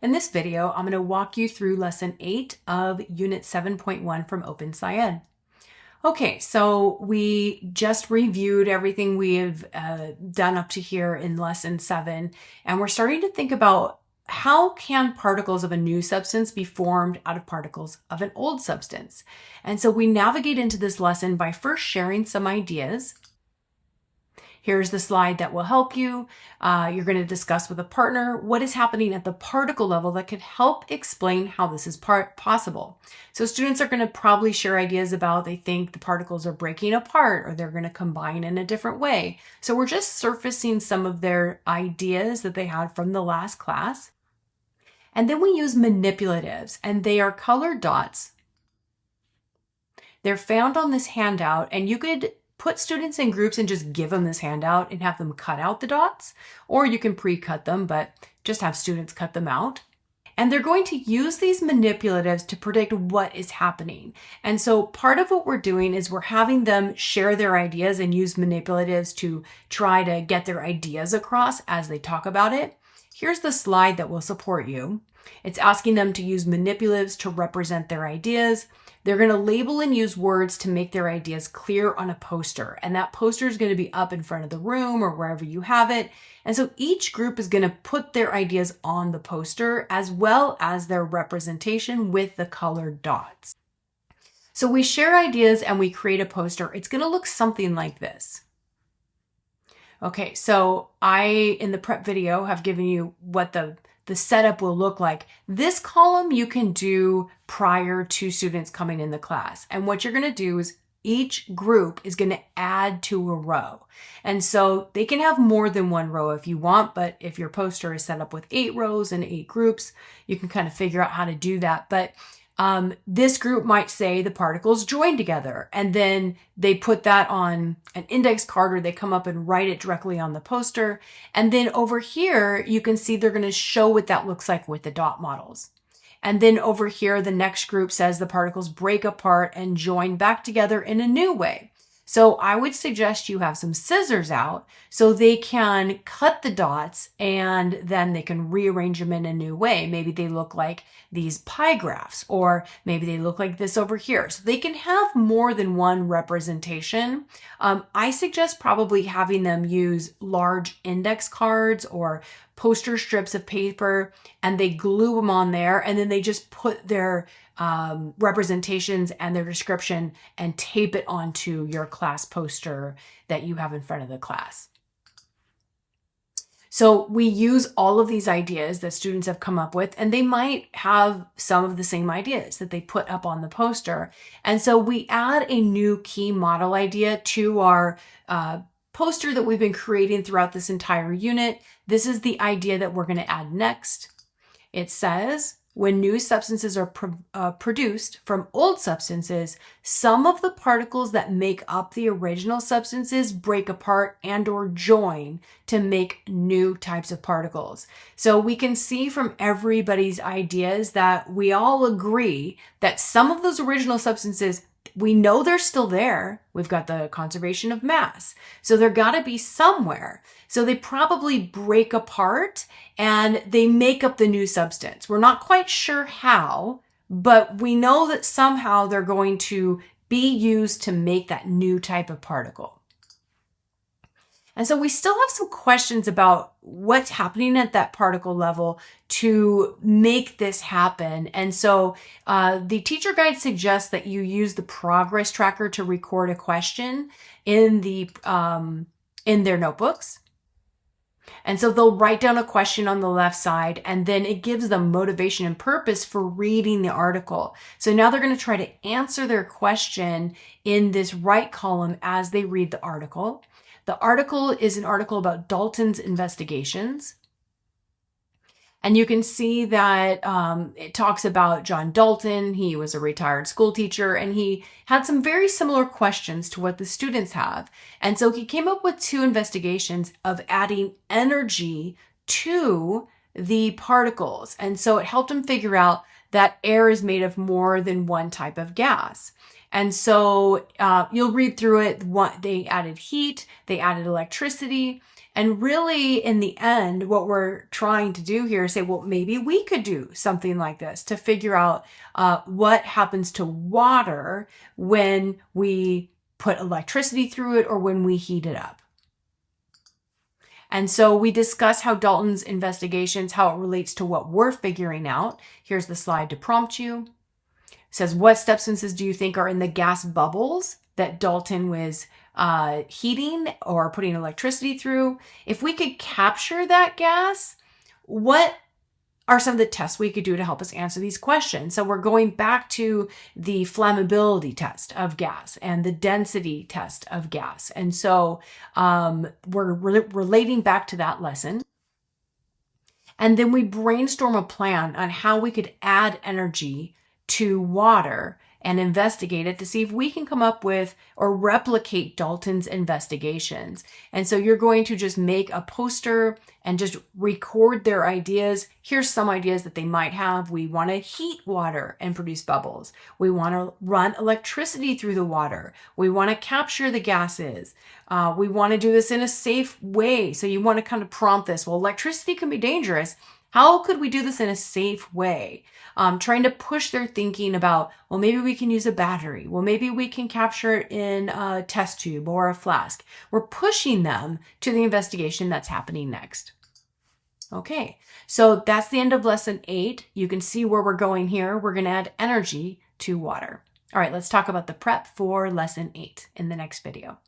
In this video, I'm going to walk you through Lesson 8 of Unit 7.1 from OpenSciEd. Okay, so we just reviewed everything we have done up to here in Lesson 7, and we're starting to think about how can particles of a new substance be formed out of particles of an old substance. And so we navigate into this lesson by first sharing some ideas. Here's the slide that will help you. You're going to discuss with a partner what is happening at the particle level that could help explain how this is possible. So students are going to probably share ideas about they think the particles are breaking apart or they're going to combine in a different way. So we're just surfacing some of their ideas that they had from the last class. And then we use manipulatives, and they are colored dots. They're found on this handout, and you could put students in groups and just give them this handout and have them cut out the dots, or you can pre-cut them, but just have students cut them out. And they're going to use these manipulatives to predict what is happening. And so part of what we're doing is we're having them share their ideas and use manipulatives to try to get their ideas across as they talk about it. Here's the slide that will support you. It's asking them to use manipulatives to represent their ideas. They're going to label and use words to make their ideas clear on a poster. And that poster is going to be up in front of the room or wherever you have it. And so each group is going to put their ideas on the poster as well as their representation with the colored dots. So we share ideas and we create a poster. It's going to look something like this. Okay, so I, in the prep video, have given you what the setup will look like. This column you can do prior to students coming in the class. And what you're going to do is each group is going to add to a row. And so they can have more than one row if you want, but if your poster is set up with 8 rows and 8 groups, you can kind of figure out how to do that. But this group might say the particles join together, and then they put that on an index card or they come up and write it directly on the poster. And then over here, you can see they're going to show what that looks like with the dot models. And then over here, the next group says the particles break apart and join back together in a new way. So I would suggest you have some scissors out so they can cut the dots and then they can rearrange them in a new way. Maybe they look like these pie graphs, or maybe they look like this over here. So they can have more than one representation. I suggest probably having them use large index cards or poster strips of paper, and they glue them on there, and then they just put their representations and their description and tape it onto your class poster that you have in front of the class. So we use all of these ideas that students have come up with, and they might have some of the same ideas that they put up on the poster. And so we add a new key model idea to our poster that we've been creating throughout this entire unit. This is the idea that we're going to add next. It says, when new substances are produced from old substances, some of the particles that make up the original substances break apart and or join to make new types of particles. So we can see from everybody's ideas that we all agree that some of those original substances, we know they're still there. We've got the conservation of mass. So they're got to be somewhere. So they probably break apart and they make up the new substance. We're not quite sure how, but we know that somehow they're going to be used to make that new type of particle. And so we still have some questions about what's happening at that particle level to make this happen. And so the teacher guide suggests that you use the progress tracker to record a question in their notebooks. And so they'll write down a question on the left side, and then it gives them motivation and purpose for reading the article. So now they're going to try to answer their question in this right column as they read the article. The article is an article about Dalton's investigations. And you can see that it talks about John Dalton. He was a retired school teacher, and he had some very similar questions to what the students have. And so he came up with 2 investigations of adding energy to the particles. And so it helped him figure out that air is made of more than one type of gas. And so you'll read through it. They added heat, they added electricity, And really, in the end, what we're trying to do here is say, well, maybe we could do something like this to figure out what happens to water when we put electricity through it or when we heat it up. And so we discuss how Dalton's investigations, how it relates to what we're figuring out. Here's the slide to prompt you. It says, what substances do you think are in the gas bubbles that Dalton was heating or putting electricity through? If we could capture that gas, what are some of the tests we could do to help us answer these questions? So we're going back to the flammability test of gas and the density test of gas. And so we're relating back to that lesson. And then we brainstorm a plan on how we could add energy to water and investigate it to see if we can come up with or replicate Dalton's investigations. And so you're going to just make a poster and just record their ideas. Here's some ideas that they might have. We want to heat water and produce bubbles. We want to run electricity through the water. We want to capture the gases. We want to do this in a safe way. So you want to kind of prompt this. Well, electricity can be dangerous. How could we do this in a safe way? Trying to push their thinking about, well, maybe we can use a battery. Well, maybe we can capture it in a test tube or a flask. We're pushing them to the investigation that's happening next. Okay, so that's the end of lesson 8. You can see where we're going here. We're going to add energy to water. All right, let's talk about the prep for lesson 8 in the next video.